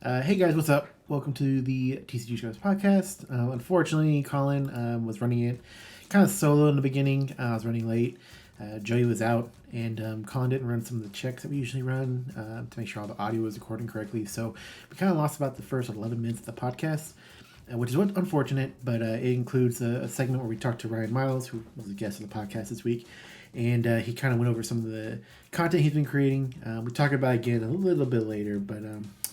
Hey guys, what's up? Welcome to the TCG Shows podcast. Unfortunately, Colin was running it kind of solo in the beginning. I was running late. Joey was out, and Colin didn't run some of the checks that we usually run to make sure all the audio was recording correctly. So we kind of lost about the first 11 minutes of the podcast, which is unfortunate, but it includes a segment where we talked to Ryan Miles, who was a guest of the podcast this week. And he kind of went over some of the content he's been creating. We talk about it again a little bit later, but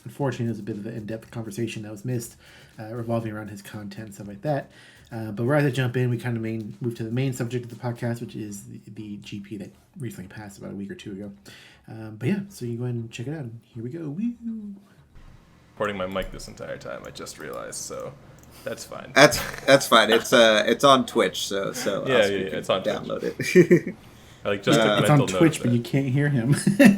unfortunately, there's a bit of an in-depth conversation that was missed revolving around his content and stuff like that. But rather than jump in, we kind of move to the main subject of the podcast, which is the GP that recently passed about a week or two ago. But yeah, so you go ahead and check it out. Here we go. Woo! Recording my mic this entire time, I just realized, so that's fine. That's fine. It's on Twitch, so yeah, it's on download Twitch. it. Like just it's on Twitch, but you can't hear him.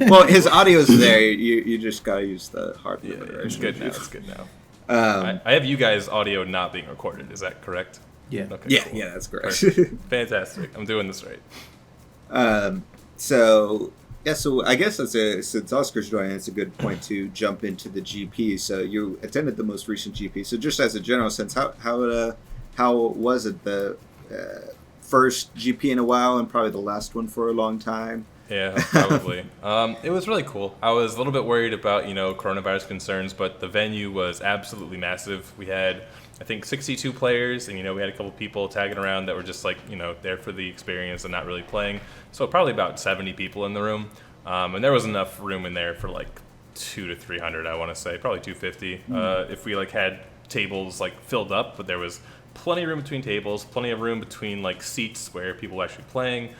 Well, his audio's there. You just gotta use the hardware. Yeah, it's good now. It's good now. I have you guys' audio not being recorded. Is that correct? Yeah. Okay. Yeah, Cool. yeah, that's correct. Fantastic. I'm doing this right. So I guess since Oscar's joining, it's a good point to jump into the GP. So you attended the most recent GP. So just as a general sense, how was it the first GP in a while and probably the last one for a long time? Yeah, probably. It was really cool. I was a little bit worried about, coronavirus concerns, but the venue was absolutely massive. We had, I think, 62 players, and, we had a couple people tagging around that were just like, there for the experience and not really playing. So probably about 70 people in the room. And there was enough room in there for like 200 to 300, I want to say, probably 250. If we had tables filled up, but there was plenty of room between tables, plenty of room between seats where people were actually playing.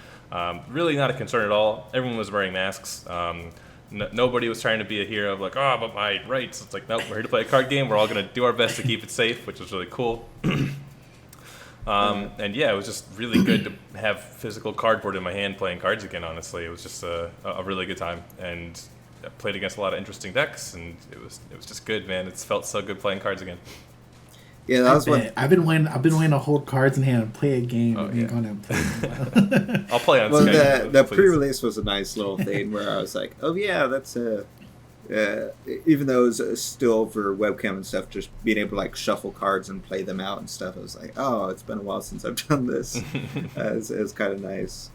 Really not a concern at all. Everyone was wearing masks. Nobody was trying to be a hero of but my rights. It's nope, we're here to play a card game. We're all going to do our best to keep it safe, which was really cool. And yeah, it was just really good to have physical cardboard in my hand playing cards again, honestly. It was just a really good time. And I played against a lot of interesting decks, and it was just good, man. It's felt so good playing cards again. Yeah, that was one. I've been wanting to hold cards in hand and play a game. Oh, Yeah. I'll play on Well, Skype. the pre-release was a nice little thing where I was like, oh yeah, that's even though it was still over webcam and stuff, just being able to shuffle cards and play them out and stuff. I was like, oh, it's been a while since I've done this. It was kind of nice.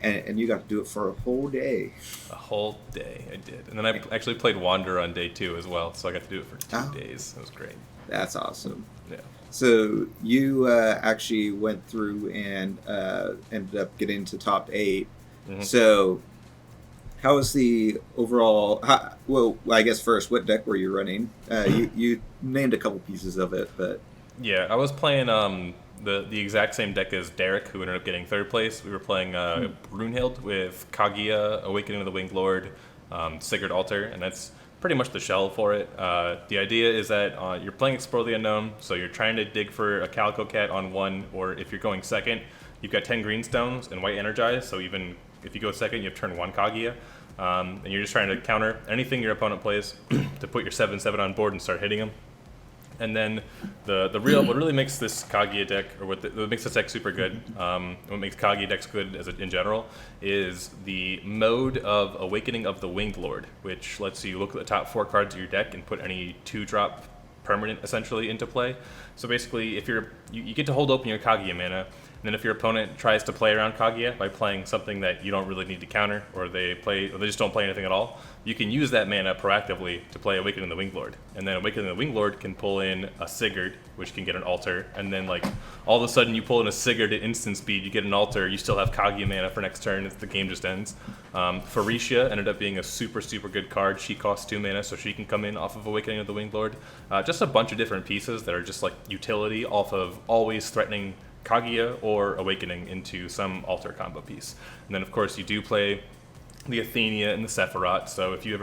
And you got to do it for a whole day. A whole day, I did. And then I actually played Wanderer on day 2 as well, so I got to do it for 2 days. It was great. That's awesome. Yeah. So you actually went through and ended up getting to top 8. Mm-hmm. So how was the overall... well, I guess first, what deck were you running? You named a couple pieces of it, but... Yeah, I was playing... The exact same deck as Derek, who ended up getting 3rd place. We were playing Brunhild with Kaguya, Awakening of the Winged Lord, Sigurd Altar, and that's pretty much the shell for it. The idea is that you're playing Explore the Unknown, so you're trying to dig for a Calico Cat on 1, or if you're going 2nd, you've got 10 green stones and white energize, so even if you go 2nd, you have turn 1 Kaguya, and you're just trying to counter anything your opponent plays to put your 7/7 on board and start hitting them. And then what really makes this Kaguya deck, or what makes this deck super good, what makes Kaguya decks good in general, is the mode of Awakening of the Winged Lord, which lets you look at the top 4 cards of your deck and put any 2-drop permanent essentially into play. So basically, if you get to hold open your Kaguya mana, and then if your opponent tries to play around Kaguya by playing something that you don't really need to counter, or they just don't play anything at all, you can use that mana proactively to play Awakening the Winged Lord. And then Awakening the Winged Lord can pull in a Sigurd, which can get an altar, and then all of a sudden you pull in a Sigurd at instant speed, you get an altar, you still have Kaguya mana for next turn, the game just ends. Faricia ended up being a super, super good card. She costs 2 mana, so she can come in off of Awakening of the Winged Lord. Just a bunch of different pieces that are just utility off of always threatening Kaguya or Awakening into some altar combo piece. And then of course you do play the Athenia and the Sephiroth, so if your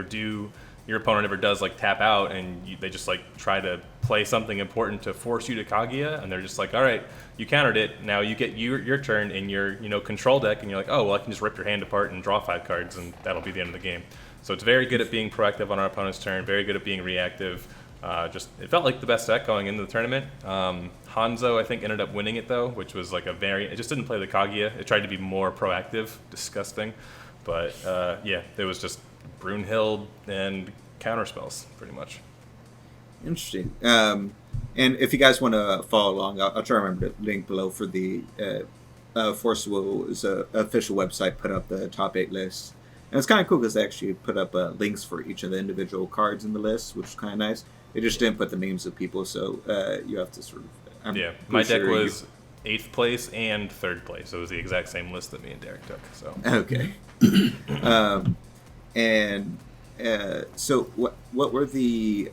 opponent ever does tap out and they just try to play something important to force you to Kaguya, and they're just all right, you countered it, now you get your turn in your control deck, and you're oh well, I can just rip your hand apart and draw 5 cards, and that'll be the end of the game. So it's very good at being proactive on our opponent's turn, very good at being reactive. It felt like the best deck going into the tournament. Hanzo, I think, ended up winning it though, which was it just didn't play the Kaguya. It tried to be more proactive. Disgusting. But yeah, it was just Brunhild and counter spells, pretty much. Interesting. And if you guys want to follow along, I'll try to remember to link below for the Forcewill's official website. Put up the top 8 list, and it's kind of cool because they actually put up links for each of the individual cards in the list, which is kind of nice. They just didn't put the names of people, so you have to sort of. My deck was 8th place and 3rd place. It was the exact same list that me and Derek took. So okay. So what were the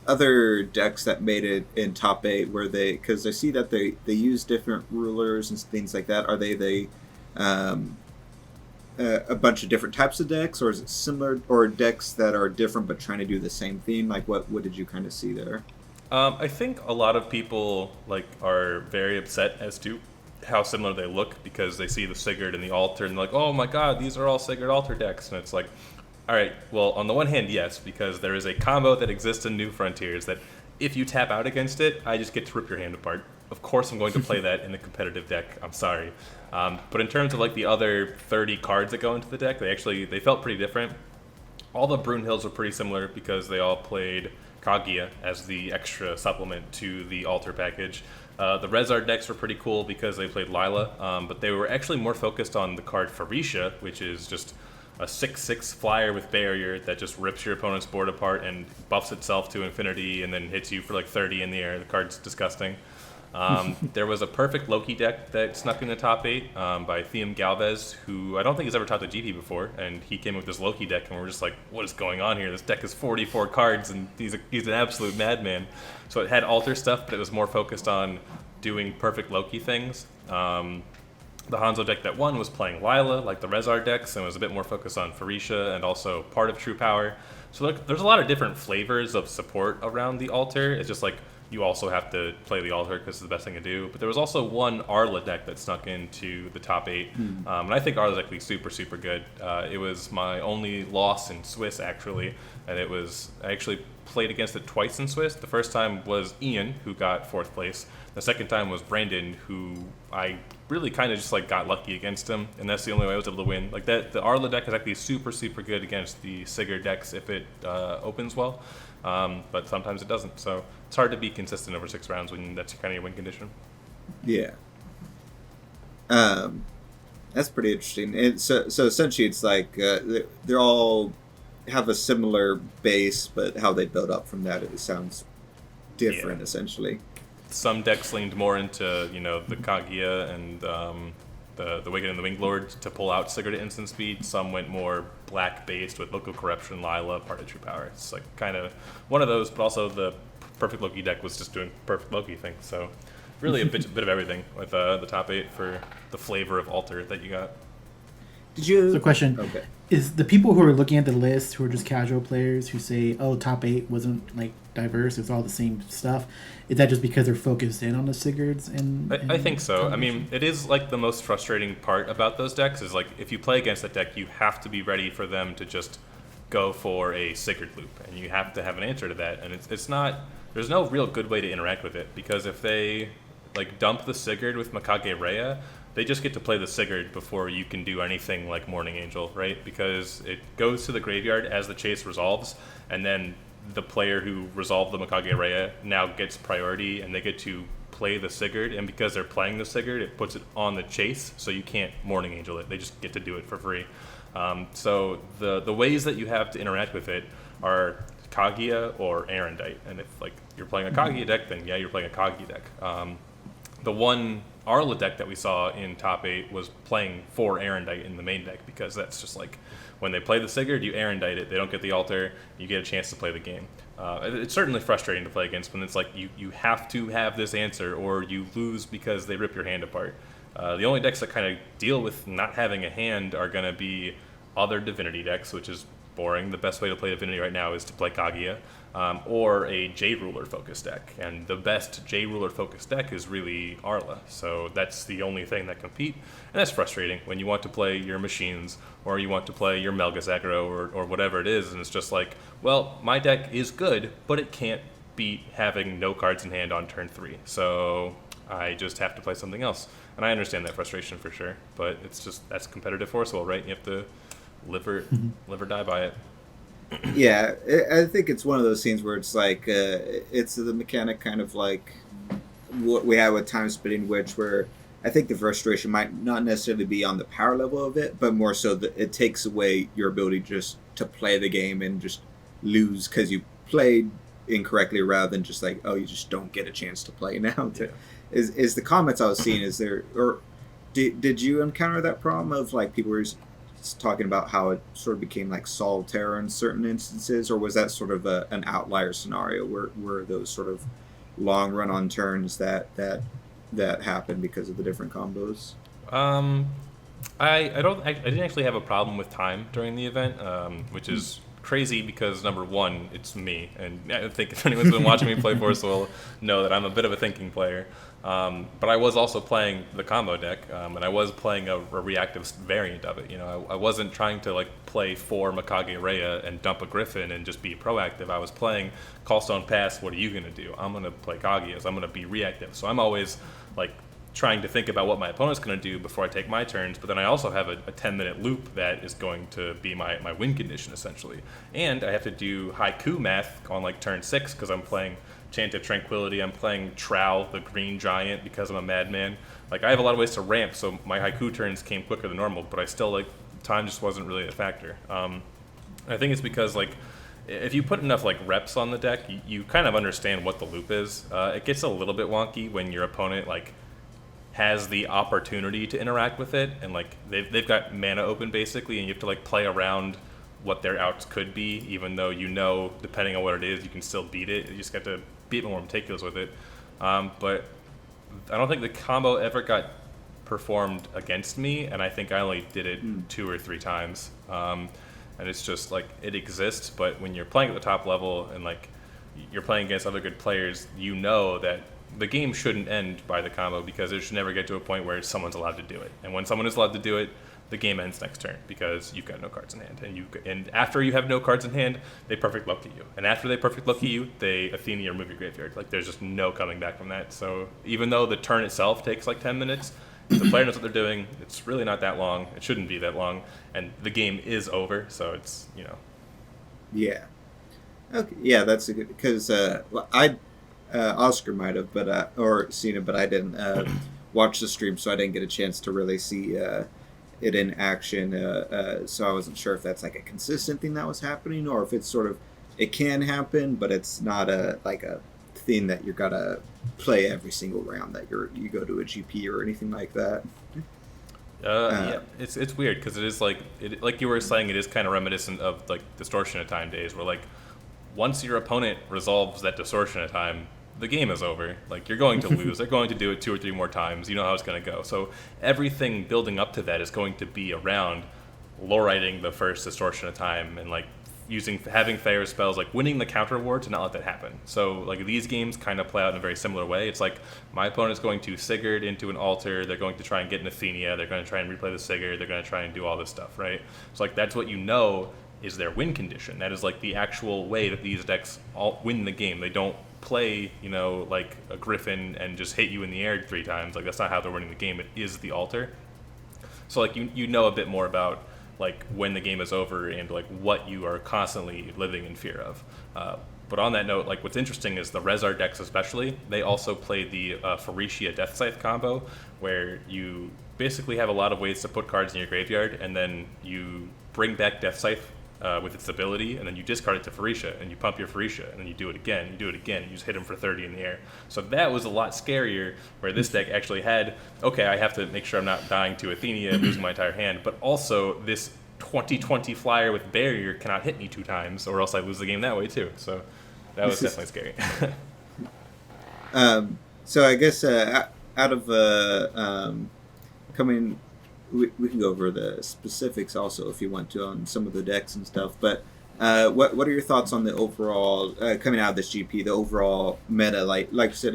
other decks that made it in top 8? Were they, because I see that they use different rulers and things like that. Are they a bunch of different types of decks, or is it similar, or decks that are different but trying to do the same theme? Like what did you kind of see there? I think a lot of people are very upset as to how similar they look because they see the Sigurd and the Altar and they're like, oh my god, these are all Sigurd Altar decks. And it's like, all right, well, on the one hand, yes, because there is a combo that exists in New Frontiers that if you tap out against it, I just get to rip your hand apart. Of course I'm going to play that in the competitive deck. I'm sorry. But in terms of the other 30 cards that go into the deck, they felt pretty different. All the Brunhilds were pretty similar because they all played Kaguya as the extra supplement to the Altar package. The Rezard decks were pretty cool because they played Lila, but they were actually more focused on the card Farisha, which is just a 6/6 flyer with barrier that just rips your opponent's board apart and buffs itself to infinity and then hits you for 30 in the air. The card's disgusting. There was a perfect Loki deck that snuck in the top 8 by Thiem Galvez, who I don't think has ever taught the GP before, and he came with this Loki deck, and we're just like, what is going on here? This deck is 44 cards, and he's an absolute madman. So it had Altar stuff, but it was more focused on doing perfect Loki things. The Hanzo deck that won was playing Lila, like the Rezard decks, and was a bit more focused on Farisha and also part of True Power. So there's a lot of different flavors of support around the Altar. It's just you also have to play the Altar because it's the best thing to do. But there was also one Arla deck that snuck into the top 8. And I think Arla's actually super, super good. It was my only loss in Swiss, actually. And I actually played against it twice in Swiss. The first time was Ian, who got 4th place. The second time was Brandon, who I really kind of just got lucky against him. And that's the only way I was able to win. The Arla deck is actually super, super good against the Sigurd decks if it opens well. But sometimes it doesn't. So it's hard to be consistent over 6 rounds when that's kind of your win condition. Yeah. That's pretty interesting. And so essentially it's they're all have a similar base, but how they build up from that, it sounds different, essentially. Some decks leaned more into, the Kaguya and the Wicked and the Winged Lord to pull out Sigurd at instant speed. Some went more black-based with Local Corruption, Lila, part of True Power. It's kind of one of those, but also the Perfect Loki deck was just doing Perfect Loki things. So really a bit of everything with the top 8 for the flavor of Altar that you got. Did you? So question. Okay. Is the people who are looking at the list, who are just casual players, who say, oh, top 8 wasn't diverse, it's all the same stuff, is that just because they're focused in on the Sigurds? I think so. I mean, it is the most frustrating part about those decks is if you play against that deck, you have to be ready for them to just go for a Sigurd loop, and you have to have an answer to that. And it's not, there's no real good way to interact with it, because if they dump the Sigurd with Mikage Rhea, they just get to play the Sigurd before you can do anything like Morning Angel, right? Because it goes to the graveyard as the chase resolves, and then the player who resolved the Mikage Rhea now gets priority, and they get to play the Sigurd, and because they're playing the Sigurd, it puts it on the chase, so you can't Morning Angel it. They just get to do it for free. So the ways that you have to interact with it are Kaguya or Arendite, and if you're playing a Kaguya deck, then yeah, you're playing a Kaguya deck. The one Arla deck that we saw in top 8 was playing 4 Arendite in the main deck, because that's just when they play the Sigurd, you Arendite it, they don't get the Altar, you get a chance to play the game. It's certainly frustrating to play against when it's you have to have this answer or you lose because they rip your hand apart. The only decks that kind of deal with not having a hand are going to be other Divinity decks, which is boring. The best way to play Divinity right now is to play Kaguya, or a J-Ruler focused deck. And the best J-Ruler focused deck is really Arla. So that's the only thing that compete. And that's frustrating when you want to play your machines or you want to play your Melgus aggro or whatever it is. And it's just well, my deck is good, but it can't beat having no cards in hand on turn 3. So I just have to play something else. And I understand that frustration for sure. But it's just, that's competitive Forcewell, right? You have to live or die by it. Yeah, I think it's one of those scenes where it's like it's the mechanic kind of like what we had with time spinning, which where I think the frustration might not necessarily be on the power level of it, but more so that it takes away your ability just to play the game and just lose because you played incorrectly rather than just like, oh, you just don't get a chance to play now. Yeah. Is the comments I was seeing, is there, or did you encounter that problem of like people were talking about how it sort of became like solitaire in certain instances, or was that sort of an outlier scenario where those sort of long run on turns that happen because of the different combos? Um, I didn't actually have a problem with time during the event, which is crazy because number one, it's me, and I think if anyone's been watching me play Force will know that I'm a bit of a thinking player. But I was also playing the combo deck, and I was playing a reactive variant of it. You know, I wasn't trying to like play 4 Mikage Rhea and dump a Griffin and just be proactive. I was playing Callstone Pass. What are you gonna do? I'm gonna play Kaguya's. I'm gonna be reactive. So I'm always like trying to think about what my opponent's going to do before I take my turns, but then I also have a 10-minute loop that is going to be my win condition, essentially. And I have to do haiku math on like turn 6 because I'm playing Chant of Tranquility, I'm playing Trowel, the green giant, because I'm a madman. Like, I have a lot of ways to ramp, so my haiku turns came quicker than normal, but I still, like, time just wasn't really a factor. I think it's because, like, if you put enough like reps on the deck, you kind of understand what the loop is. It gets a little bit wonky when your opponent, like, has the opportunity to interact with it, and like they've got mana open basically, and you have to like play around what their outs could be, even though you know depending on what it is you can still beat it. You just got to be a bit more meticulous with it. But I don't think the combo ever got performed against me, and I think I only did it 2 or 3 times. And it's just like it exists, but when you're playing at the top level and like you're playing against other good players, you know that the game shouldn't end by the combo because it should never get to a point where someone's allowed to do it. And when someone is allowed to do it, the game ends next turn because you've got no cards in hand. And after you have no cards in hand, they perfect lucky you. And after they perfect lucky you, they Athenia or move your graveyard. Like, there's just no coming back from that. So even though the turn itself takes like 10 minutes, if the player knows what they're doing, it's really not that long. It shouldn't be that long. And the game is over, so it's, you know. Yeah. Okay. Yeah, that's a good, because Oscar might have, but or seen it, but I didn't watch the stream, so I didn't get a chance to really see it in action. So I wasn't sure if that's like a consistent thing that was happening, or if it's sort of it can happen, but it's not a thing that you're gotta play every single round that you go to a GP or anything like that. Yeah, it's weird because it is like you were saying, it is kind of reminiscent of like Distortion of Time days, where like once your opponent resolves that Distortion of Time, the game is over. Like, you're going to lose. They're going to do it 2 or 3 more times. You know how it's going to go. So everything building up to that is going to be around lore-writing the first Distortion of Time and like having Thayer's spells, like winning the counter war to not let that happen. So like these games kind of play out in a very similar way. It's like my opponent's going to Sigurd into an altar. They're going to try and get an Athenia. They're going to try and replay the Sigurd. They're going to try and do all this stuff, right? So like that's what you know is their win condition. That is like the actual way that these decks all win the game. They don't play, you know, like a Griffin and just hit you in the air 3 times. Like, that's not how they're winning the game. It is the altar. So like you know a bit more about like when the game is over and like what you are constantly living in fear of. But on that note, like what's interesting is the Rezar decks especially, they also play the Pharicia Death Scythe combo, where you basically have a lot of ways to put cards in your graveyard, and then you bring back Death Scythe with its ability, and then you discard it to Pharicia, and you pump your Pharicia, and then you do it again, and you just hit him for 30 in the air. So that was a lot scarier, where this deck actually had, okay, I have to make sure I'm not dying to Athenia and losing my entire hand, but also this 20/20 flyer with barrier cannot hit me 2 times, or else I lose the game that way too. So that was definitely scary. So I guess out of coming, we can go over the specifics also if you want to on some of the decks and stuff. But what are your thoughts on the overall coming out of this GP, the overall meta? Like you said,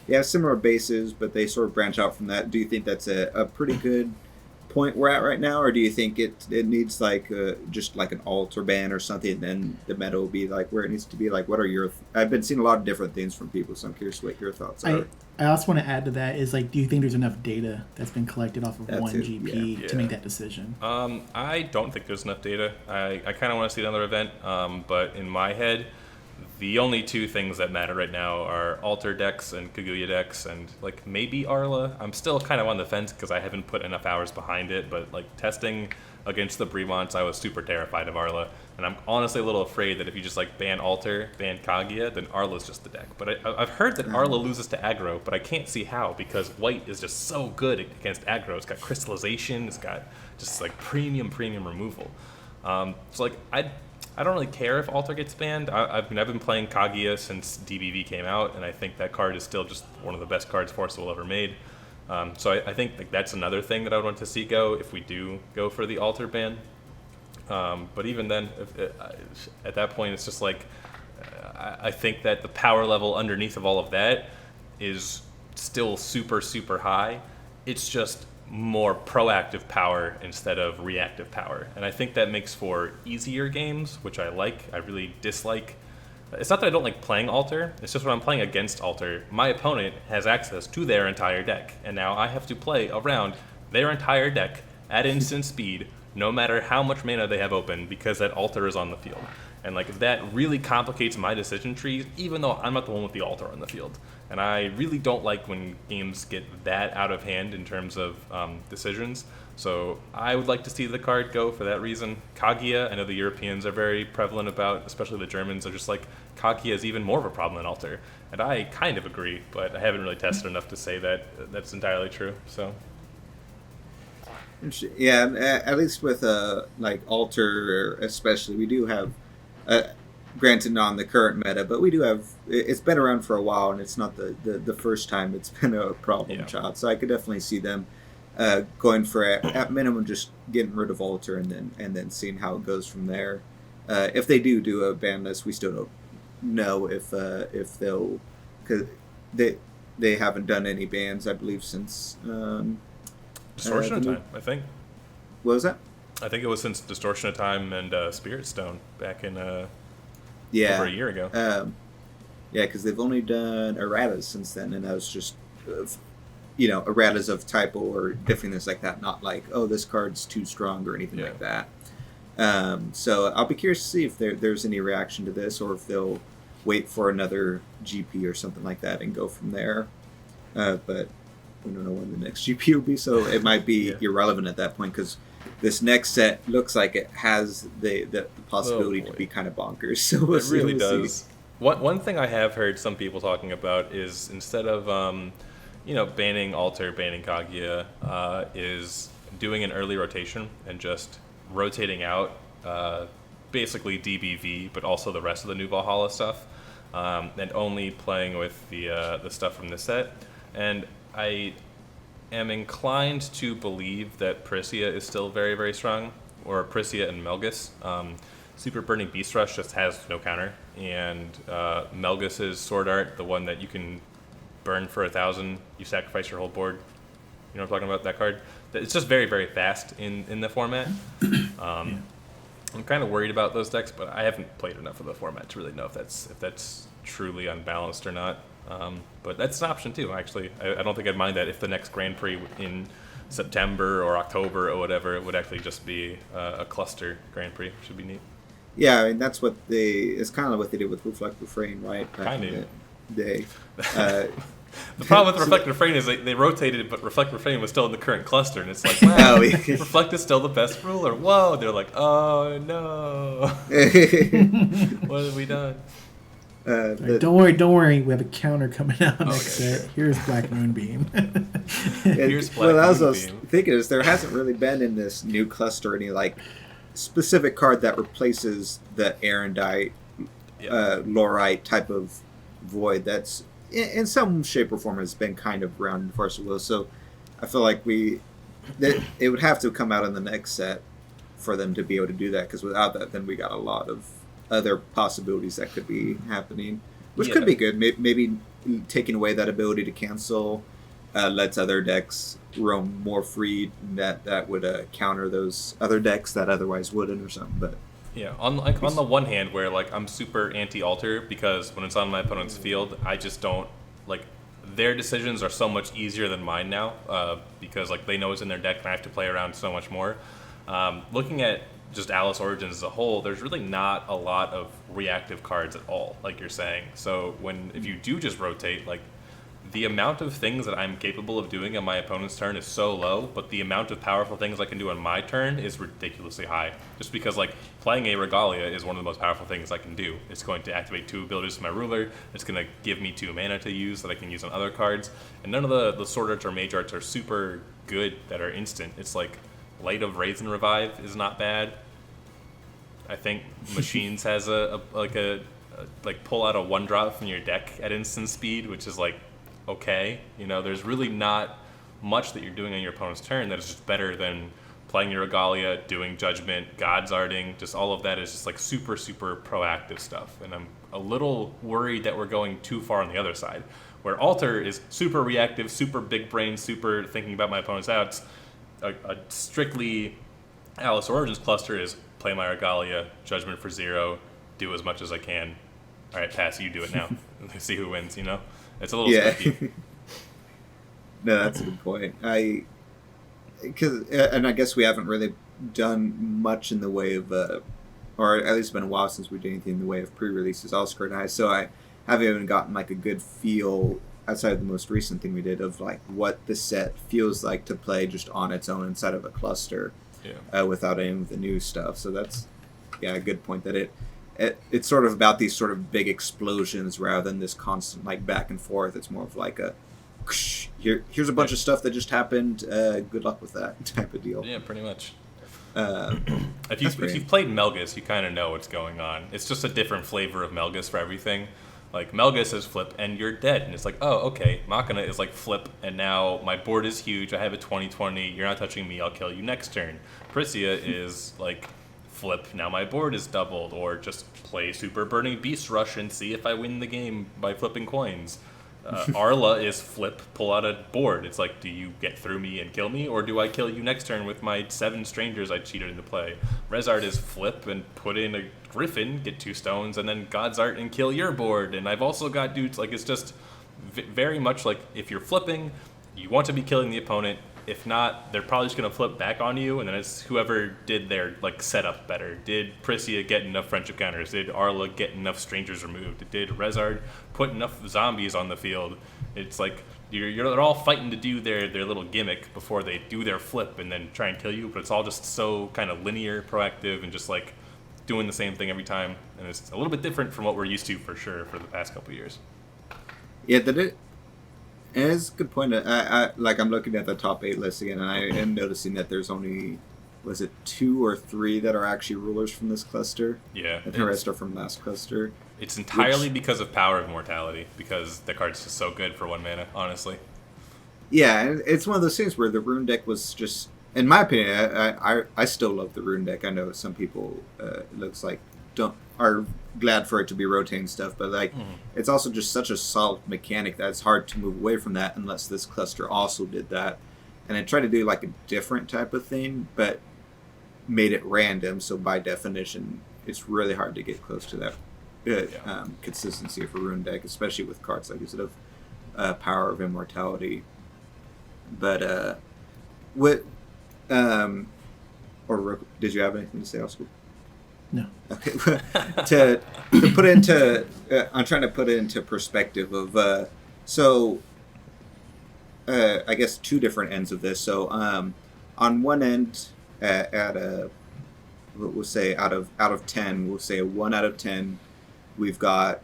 they have similar bases, but they sort of branch out from that. Do you think that's a pretty good point we're at right now, or do you think it needs like just like an altar ban or something, and then the meta will be like where it needs to be? Like, what are your? I've been seeing a lot of different things from people, so I'm curious what your thoughts are. I also want to add to that is like, do you think there's enough data that's been collected off of one GP to make that decision? I don't think there's enough data. I kind of want to see another event, but in my head, the only two things that matter right now are Alter decks and Kaguya decks, and like maybe Arla. I'm still kind of on the fence because I haven't put enough hours behind it, but like testing against the Bremonts, I was super terrified of Arla, and I'm honestly a little afraid that if you just like ban Alter, ban Kaguya, then Arla's just the deck. But I've heard that Arla loses to aggro, but I can't see how, because White is just so good against aggro. It's got crystallization, it's got just like premium removal. So like I don't really care if Alter gets banned. I've been playing Kaguya since DBV came out, and I think that card is still just one of the best cards Forcible ever made. So I think like that's another thing that I would want to see go if we do go for the Alter ban. But even then, at that point, it's just like I think that the power level underneath of all of that is still super high. It's just more proactive power instead of reactive power, and I think that makes for easier games, which I like. I really dislike. It's not that I don't like playing Alter, it's just when I'm playing against Alter, my opponent has access to their entire deck, and now I have to play around their entire deck at instant speed, no matter how much mana they have open, because that Alter is on the field. And like that really complicates my decision trees, even though I'm not the one with the Alter on the field. And I really don't like when games get that out of hand in terms of decisions. So I would like to see the card go for that reason. Kaguya, I know the Europeans are very prevalent about, especially the Germans, are just like, Kaguya is even more of a problem than Alter. And I kind of agree, but I haven't really tested enough to say that that's entirely true. So. Yeah, at least with like Alter especially, we do have, granted not on the current meta, but we do have, it's been around for a while, and it's not the first time it's been a problem child. So I could definitely see them going for at minimum just getting rid of Alter and then seeing how it goes from there. If they do a ban list, we still don't know if they'll, because they haven't done any bans, I believe, since Distortion of Time, I think. What was that? I think it was since Distortion of Time and Spirit Stone back in over a year ago. Yeah, because they've only done erratas since then, and that was just, erratas of typo or different things like that, not like, oh, this card's too strong or anything like that. So I'll be curious to see if there's any reaction to this, or if they'll wait for another GP or something like that and go from there. But we don't know when the next GP will be, so it might be irrelevant at that point, because this next set looks like it has the possibility to be kind of bonkers. So it really does. One thing I have heard some people talking about is instead of banning Alter, banning Kaguya, is doing an early rotation and just rotating out basically DBV, but also the rest of the new Valhalla stuff, and only playing with the stuff from this set. And I am inclined to believe that Prisia is still very, very strong, or Prisia and Melgus. Super Burning Beast Rush just has no counter, and Melgus's Sword Art, the one that you can burn for 1,000, you sacrifice your whole board. You know what I'm talking about, that card? It's just very, very fast in the format. I'm kind of worried about those decks, but I haven't played enough of the format to really know if that's truly unbalanced or not. But that's an option too, actually. I don't think I'd mind that if the next Grand Prix in September or October or whatever, it would actually just be a cluster Grand Prix. Should be neat. Yeah, I mean, that's what it's kind of what they did with Reflect Refrain, right? Kind of. The problem with Reflect Refrain is they rotated it, but Reflect Refrain was still in the current cluster, and it's like, wow, Reflect is still the best ruler. Whoa, they're like, oh no, what have we done? Don't worry. We have a counter coming out next set. Here's Black Moonbeam. Here's Black Moonbeam. I was thinking is there hasn't really been in this new cluster any like specific card that replaces the Arendite, Lorite type of void that's in some shape or form has been kind of around in Forcible. So I feel like it would have to come out in the next set for them to be able to do that, because without that, then we got a lot of other possibilities that could be happening, which could be good. Maybe taking away that ability to cancel lets other decks roam more free. That would counter those other decks that otherwise wouldn't or something. But Yeah, on the one hand, where like I'm super anti-alter because when it's on my opponent's field, I just don't like their decisions are so much easier than mine now because like they know it's in their deck and I have to play around so much more. Looking at just Alice Origins as a whole, there's really not a lot of reactive cards at all, like you're saying. So if you do just rotate, like the amount of things that I'm capable of doing on my opponent's turn is so low, but the amount of powerful things I can do on my turn is ridiculously high. Just because like playing a Regalia is one of the most powerful things I can do. It's going to activate 2 abilities to my ruler. It's going to give me 2 mana to use that I can use on other cards. And none of the Sword Arts or Mage Arts are super good that are instant. It's like Light of Raisin Revive is not bad. I think Machines has a pull out a 1-drop from your deck at instant speed, which is like okay. You know, there's really not much that you're doing on your opponent's turn that is just better than playing your Regalia, doing Judgment, God's Arting. Just all of that is just like super, super proactive stuff. And I'm a little worried that we're going too far on the other side, where Alter is super reactive, super big brain, super thinking about my opponent's outs. A strictly Alice Origins cluster is play my Regalia, Judgment for 0, do as much as I can. All right, pass, you do it now. See who wins, you know? It's a little spooky. No, that's a good point. I guess we haven't really done much in the way of, or at least it's been a while since we did anything in the way of pre-releases, Oscar and I, so I haven't even gotten like a good feel outside of the most recent thing we did of like what the set feels like to play just on its own inside of a cluster without any of the new stuff. So that's, a good point that it's sort of about these sort of big explosions rather than this constant like back and forth. It's more of like a here's a bunch of stuff that just happened. Good luck with that type of deal. Yeah, pretty much. If you've played Melgus, you kind of know what's going on. It's just a different flavor of Melgus for everything. Like Melgus is flip and you're dead, and it's like, oh, okay. Machina is like flip and now my board is huge. I have a 20/20. You're not touching me. I'll kill you next turn. Prisia is like flip, now my board is doubled, or just play Super Burning Beast Rush and see if I win the game by flipping coins. Arla is flip, pull out a board. It's like, do you get through me and kill me, or do I kill you next turn with my 7 strangers I cheated into play? Rezard is flip and put in a Griffin, get 2 stones, and then God's Art and kill your board. And I've also got dudes, like, it's just very much like, if you're flipping, you want to be killing the opponent. If not, they're probably just going to flip back on you, and then it's whoever did their like setup better. Did Prisia get enough friendship counters? Did Arla get enough strangers removed? Did Rezard put enough zombies on the field? It's like they're all fighting to do their little gimmick before they do their flip and then try and kill you, but it's all just so kind of linear, proactive, and just like doing the same thing every time. And it's a little bit different from what we're used to for sure for the past couple of years. Yeah, and it's a good point. I'm looking at the top 8 list again, and I am noticing that there's only, was it 2 or 3 that are actually rulers from this cluster? Yeah. And the rest are from last cluster. It's entirely because of Power of Immortality, because the card's just so good for 1 mana, honestly. Yeah, and it's one of those things where the Rune deck was just, in my opinion, I still love the Rune deck. I know some people, it looks like, are glad for it to be rotating stuff, but like it's also just such a solid mechanic that it's hard to move away from that unless this cluster also did that. And I tried to do like a different type of thing, but made it random, so by definition it's really hard to get close to that consistency of a Rune deck, especially with cards like instead of Power of Immortality. But or did you have anything to say, Oscar? No. Okay. to put it into, I'm trying to put it into perspective of, I guess 2 different ends of this. So, on one end, we'll say out of 10, we'll say a 1 out of 10, we've got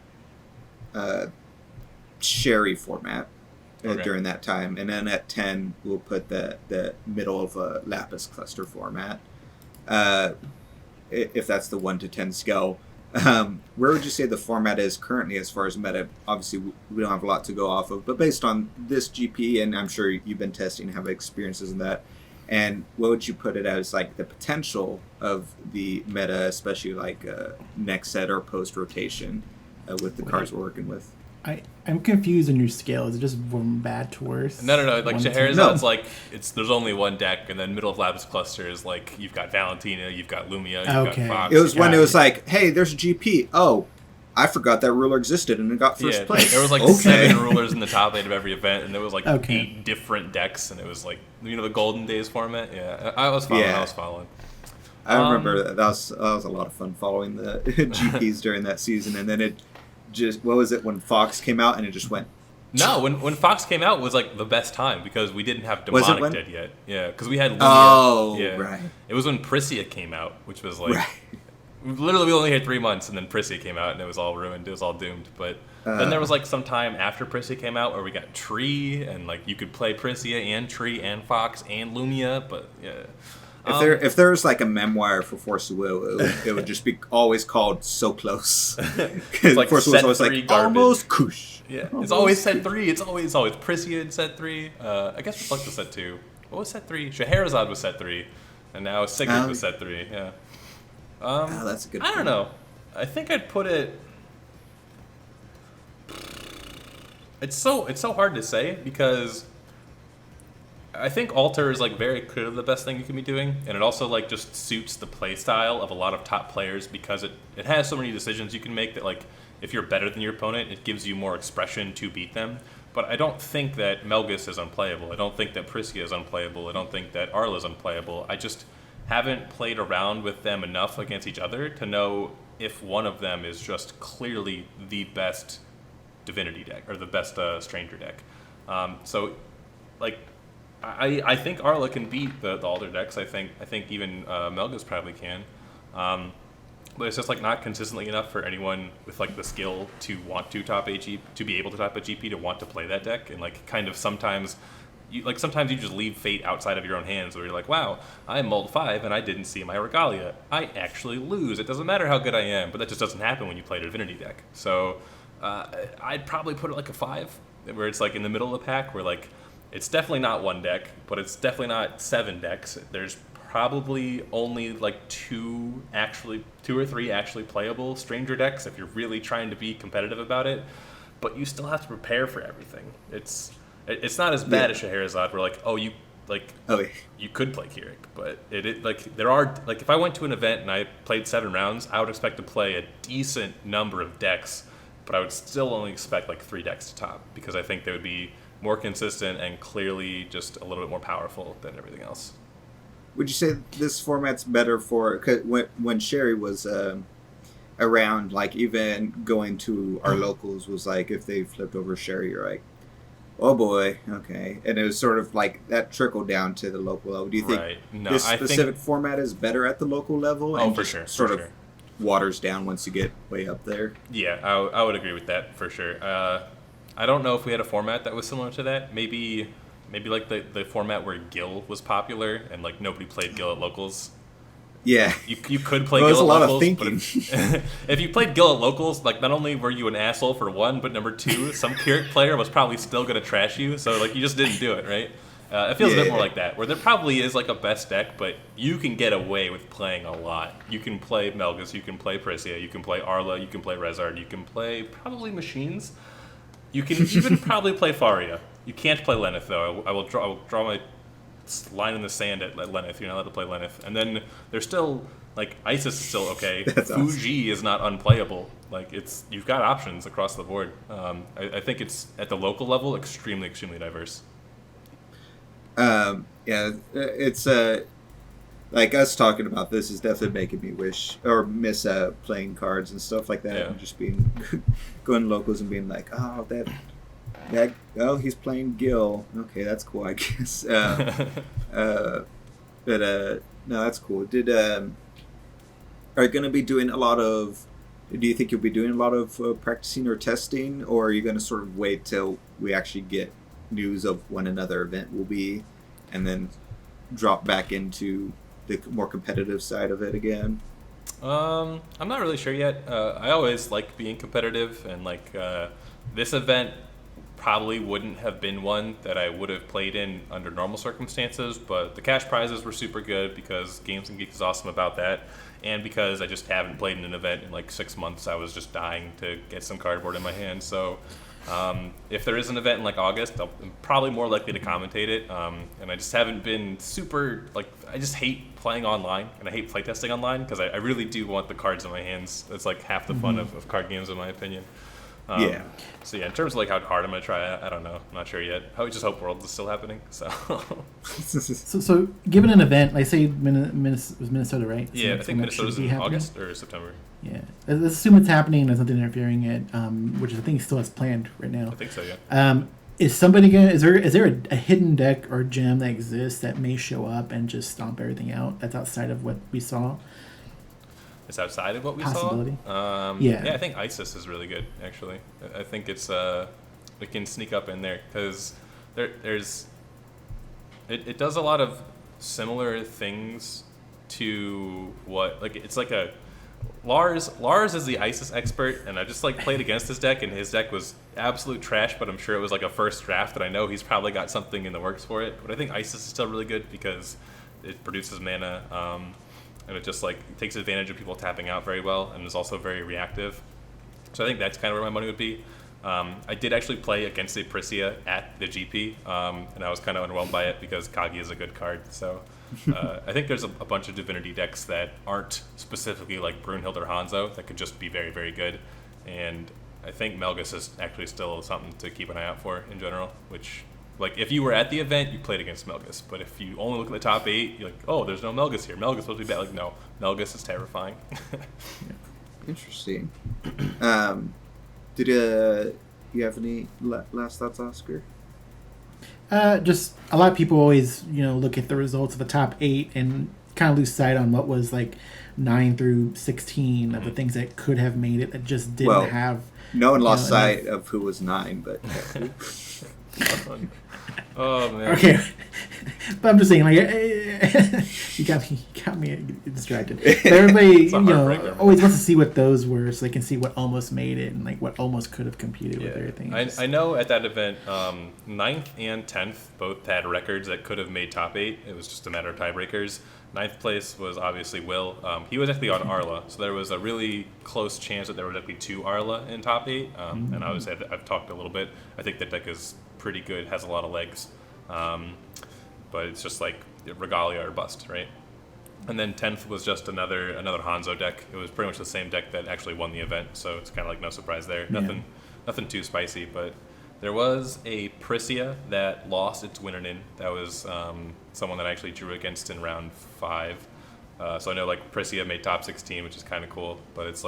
Sherry format during that time, and then at 10, we'll put the middle of a Lapis cluster format. If that's the 1 to 10 scale, where would you say the format is currently as far as meta? Obviously, we don't have a lot to go off of, but based on this GP, and I'm sure you've been testing and have experiences in that, and what would you put it as, like, the potential of the meta, especially like next set or post rotation with the cards we're working with? I'm confused on your scale. Is it just from bad to worse? No. Like One to Scheherazad's 10? like there's only one deck, and then Middle of Lapis Cluster is like you've got Valentina, you've got Lumia, you've Okay. got Fox. It was when Got it was it. like, hey, there's a GP. Oh, I forgot that ruler existed and it got first place. There was like Okay. 7 rulers in the top 8 of every event, and there was like Okay. 8 different decks, and it was like the Golden Days format. Yeah, I was following. Yeah. I was following. I remember that was a lot of fun following the GPs during that season, and then it just what was it when Fox came out and it just went. No, when Fox came out was like the best time because we didn't have Was it Demonic when- Dead yet. Yeah, because we had Lumia. Oh, yeah. right. It was when Prissia came out, which was like Right. literally we only had 3 months, and then Prissia came out, and it was all ruined. It was all doomed. But then there was like some time after Prissia came out where we got Tree, and like you could play Prissia and Tree and Fox and Lumia. But yeah. If there was like a memoir for Force of Will, it would just be always called So Close. Because like Force of Will set was always 3 like garbage. almost kush. Yeah, it's always set 3. It's always Prissia in set 3. I guess Reflect was set 2. What was set 3? Scheherazade was set 3, and now Sigurd was set 3. Yeah. Oh, that's a good I don't point. know. I think I'd put it. It's so hard to say because I think Alter is like very clearly the best thing you can be doing, and it also like just suits the play style of a lot of top players because it has so many decisions you can make that like if you're better than your opponent, it gives you more expression to beat them. But I don't think that Melgus is unplayable. I don't think that Priscia is unplayable. I don't think that Arla is unplayable. I just haven't played around with them enough against each other to know if one of them is just clearly the best Divinity deck or the best Stranger deck. So, like, I think Arla can beat the Alder decks. I think even Melgus probably can. But it's just like not consistently enough for anyone with like the skill to want to top a GP, to be able to top a GP, to want to play that deck. And like kind of sometimes you just leave fate outside of your own hands where you're like, wow, I mulled 5 and I didn't see my Regalia. I actually lose. It doesn't matter how good I am, but that just doesn't happen when you play a Divinity deck. So I'd probably put it like a 5, where it's like in the middle of the pack, where like it's definitely not one deck, but it's definitely not 7 decks. There's probably only like 2 or 3 actually playable Stranger decks if you're really trying to be competitive about it. But you still have to prepare for everything. It's not as bad as Scheherazade, where like you could play Keurig, but it like there are like if I went to an event and I played 7 rounds, I would expect to play a decent number of decks, but I would still only expect like 3 decks to top because I think they would be more consistent and clearly just a little bit more powerful than everything else. Would you say this format's better for 'cause when Sherry was around, like even going to our locals was like if they flipped over Sherry, you're like, oh boy, okay, and it was sort of like that trickled down to the local level. Do you think Right. No, this I think- specific format is better at the local level? Oh, and for just sure, Sort for of sure. waters down once you get way up there. Yeah, I would agree with that for sure. I don't know if we had a format that was similar to that. Maybe like the format where Gil was popular and like nobody played Gil at locals. Yeah, You could play Well, Gil there's a at lot of locals, but thinking. if you played Gil at locals, like not only were you an asshole for 1, but number 2, some Keurig player was probably still gonna trash you. So like you just didn't do it, right? It feels a bit more like that, where there probably is like a best deck, but you can get away with playing a lot. You can play Melgus, you can play Priscia, you can play Arla, you can play Rezard, you can play probably Machines. You can even probably play Faria. You can't play Lenneth though. I will draw my line in the sand at Lenneth. You're not allowed to play Lenneth. And then there's still like Isis is still okay. That's awesome. Fuji is not unplayable. Like you've got options across the board. I think it's at the local level extremely diverse. Yeah, it's like us talking about this is definitely making me wish or miss playing cards and stuff like that, Yeah. and just being going locals and being like, oh that he's playing Gil. Okay, that's cool, I guess. But no, that's cool. Are you going to be doing a lot of? Do you think you'll be doing a lot of practicing or testing, or are you going to sort of wait till we actually get news of when another event will be, and then drop back into the more competitive side of it again? I'm not really sure yet. I always like being competitive, and like this event probably wouldn't have been one that I would have played in under normal circumstances, but the cash prizes were super good because Games and Geeks is awesome about that, and because I just haven't played in an event in like 6 months. I was just dying to get some cardboard in my hand, so If there is an event in like August, I'm probably more likely to commentate it. And I just haven't been super I just hate playing online and I hate playtesting online because I really do want the cards in my hands. That's like half the fun of card games in my opinion. So yeah, in terms of like how hard I'm gonna try, I don't know. I'm not sure yet. I would just hope Worlds is still happening. So, so given an event, like say Minnesota, right? Yeah, so I think Minnesota's in August or September. Yeah, let's assume it's happening and there's nothing interfering it, which I think still has planned right now. I think so, yeah. Is somebody gonna? Is there a hidden deck or gem that exists that may show up and just stomp everything out? That's outside of what we saw. It's outside of what we Possibility. saw. Yeah, I think ISIS is really good. Actually, I think it can sneak up in there because there's it does a lot of similar things to what it's like a Lars is the ISIS expert, and I just played against his deck, and his deck was absolute trash. But I'm sure it was like a first draft, and I know he's probably got something in the works for it. But I think ISIS is still really good because it produces mana. And it just takes advantage of people tapping out very well and is also very reactive. So I think that's kind of where my money would be. I did actually play against a Prisia at the GP, and I was kind of underwhelmed by it because Kagi is a good card. So I think there's a bunch of Divinity decks that aren't specifically like Brunhild or Hanzo that could just be very, very good. And I think Melgus is actually still something to keep an eye out for in general, which... if you were at the event, you played against Melgus. But if you only look at the top 8, you're like, oh, there's no Melgus here. Melgus is supposed to be bad. No, Melgus is terrifying. Interesting. Did you have any last thoughts, Oscar? Just a lot of people always, look at the results of the top 8 and kind of lose sight on what was 9 through 16 of the things that could have made it that just didn't have. No one lost sight of who was 9, but. Oh man. Okay, but I'm just saying, you got me distracted. But everybody, always wants to see what those were, so they can see what almost made it and what almost could have competed with everything. I know at that event, 9th and 10th both had records that could have made top 8. It was just a matter of tiebreakers. 9th place was obviously Will. He was actually on Arla, so there was a really close chance that there would be 2 Arla in top 8. And obviously I've talked a little bit. I think that deck is pretty good, has a lot of legs, but it's just Regalia or bust, right? And then 10th was just another Hanzo deck. It was pretty much the same deck that actually won the event, so it's kind of no surprise there. Nothing too spicy, but there was a Prisia that lost its Winnernin. That was someone that I actually drew against in round 5. So I know Prisia made top 16, which is kind of cool, but it's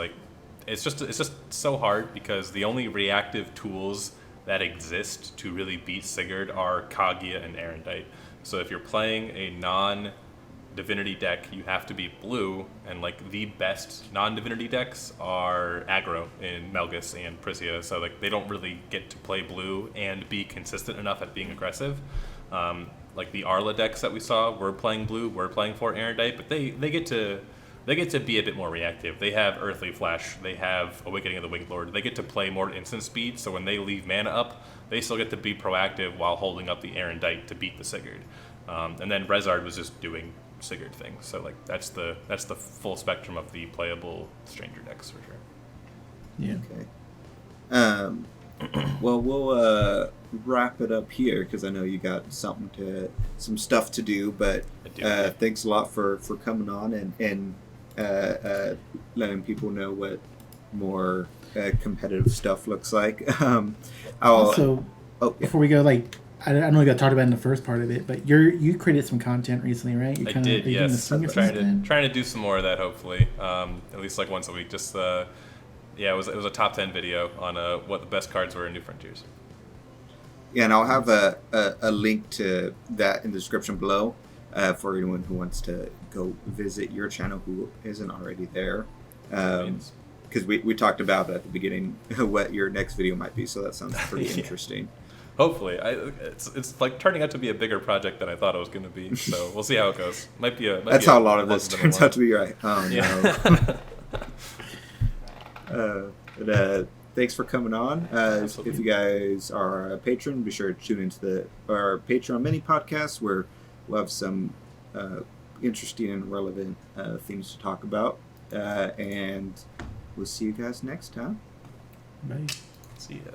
just so hard because the only reactive tools that exist to really beat Sigurd are Kaguya and Erendite. So if you're playing a non-divinity deck, you have to be blue, and the best non-divinity decks are aggro in Melgus and Prisia, so they don't really get to play blue and be consistent enough at being aggressive. The Arla decks that we saw were playing blue, were playing for Erendite, but they get to be a bit more reactive. They have Earthly Flash, they have Awakening of the Winged Lord. They get to play more instant speed, so when they leave mana up, they still get to be proactive while holding up the Erendite to beat the Sigurd. And then Rezard was just doing Sigurd things. So that's the full spectrum of the playable Stranger decks for sure. Yeah. Okay. Well, we'll wrap it up here because I know you got some stuff to do. But thanks a lot for coming on and letting people know what more competitive stuff looks like. Before we go, I don't know if I talked about it in the first part of it, but you created some content recently, right? I did, yes. I'm trying to do some more of that, hopefully, at least once a week. Just it was a top 10 video on what the best cards were in New Frontiers. Yeah, and I'll have a link to that in the description below for anyone who wants to go visit your channel who isn't already there. Because we talked about at the beginning what your next video might be, so that sounds pretty interesting. Hopefully, it's turning out to be a bigger project than I thought it was going to be. So we'll see how it goes. That's how a lot of this turns out to be, right? Oh no. But thanks for coming on. If you guys are a patron, be sure to tune into our Patreon mini podcast where we'll have some interesting and relevant things to talk about. And we'll see you guys next time. Bye. See ya.